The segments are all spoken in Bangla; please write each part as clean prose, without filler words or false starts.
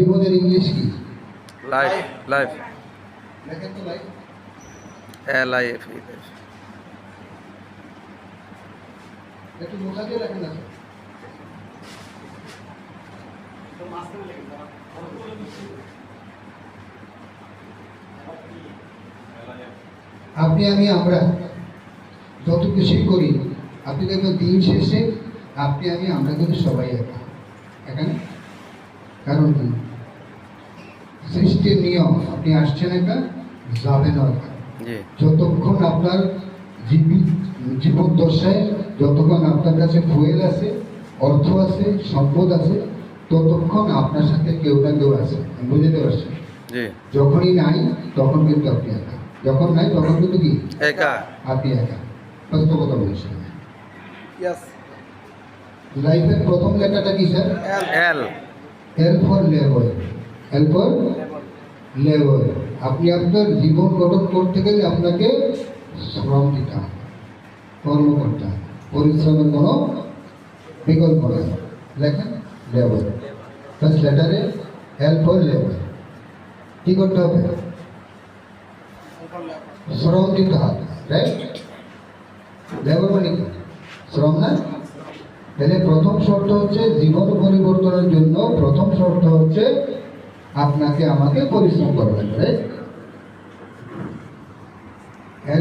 জীবনের ইংলিশ কি? লাইফ। লাইফ দেখেন তো লাইফ। LIF। একটু মোটা দিয়ে রাখেন না। আপনি আমি আমরা যত কিছুই করি, আপনি দেখবেন দিন শেষে আপনি আমি আমরা কিন্তু সবাই একা। এখানে কারণ কি? সৃষ্টির নিয়ম, আপনি আসছেন একা, যাবেন একা। যতক্ষণ আপনার জীবন দশায়, যতক্ষণ আপনার কাছে ফুয়েল আছে, অর্থ আছে, সম্পদ আছে, ততক্ষণ আপনার সাথে কেউ না কেউ আছে। বুঝতে পারছেন? যখনই নাই তখন কিন্তু আপনি একা, যখন নাই তখন কিন্তু কি একা, আপনি একা। বাস্তবতা বলছেন। লাইফের প্রথম লেটারটা কি sir? L. L for labour. L for labour. আপনি আপনার জীবন গঠন করতে গেলে আপনাকে শ্রম দিতে হবে, কর্ম করতে হবে, পরিশ্রমের কোনো বিকল্প নেই। লেখেন লেবার, ফার্স্ট লেটারে এল ফর লেবার। কি করতে হবে? শ্রম দিতে হবে, রাইট? লেবার মানে কি? শ্রম না? তাহলে প্রথম শর্ত হচ্ছে জীবন পরিবর্তনের জন্য প্রথম শর্ত হচ্ছে আপনাকে আমাকে পরিশ্রম করবেন, রাইট?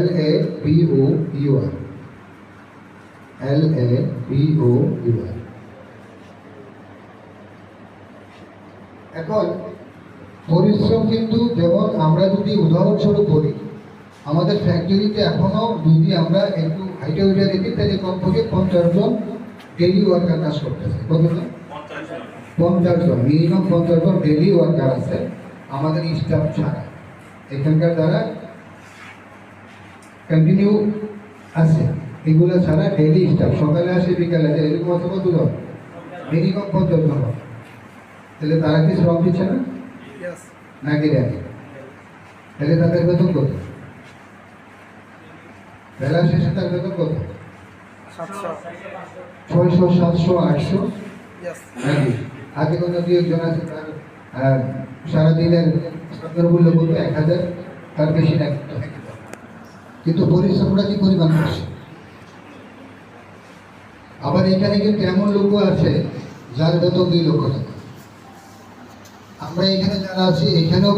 LABOUR। LABOUR। এখন পরিশ্রম কিন্তু যেমন আমরা যদি উদাহরণস্বরূপ বলি, আমাদের ফ্যাক্টরিতে এখনো যদি আমরা একটু হাইটে উঠে দেখি তাহলে কমপক্ষে 50 জন ডেলি ওয়ার্কার কাজ করতেছে। কতজন? 50 জন, মিনিমাম 50 জন ডেলি ওয়ার্কার আছে আমাদের স্টাফ ছাড়া। এখানকার যারা কন্টিনিউ আছে এগুলো ছাড়া ডেলি স্টাফ সকালে আসে বিকালে আসে, এরকম আছে কতজন? মিনিমাম 50 জন। তাহলে তারা কি শ্রম দিচ্ছে না? নাকি দেয়? তাহলে তাদের বেতন কত? বেলা শেষে তার বেতন কত? 600, 700, 800 নাকি? আগে কোনো দুই একজন আছে তার সারাদিনের মূল্য বলতে 1000, তার বেশি নাকি। কিন্তু পরিশ্রমটা কি পরিমাণ করছে? আবার এখানে কিন্তু এমন লোকও আছে যার বেতন 2 লক্ষ টাকা। আমরা এখানে যারা আছি এখানেও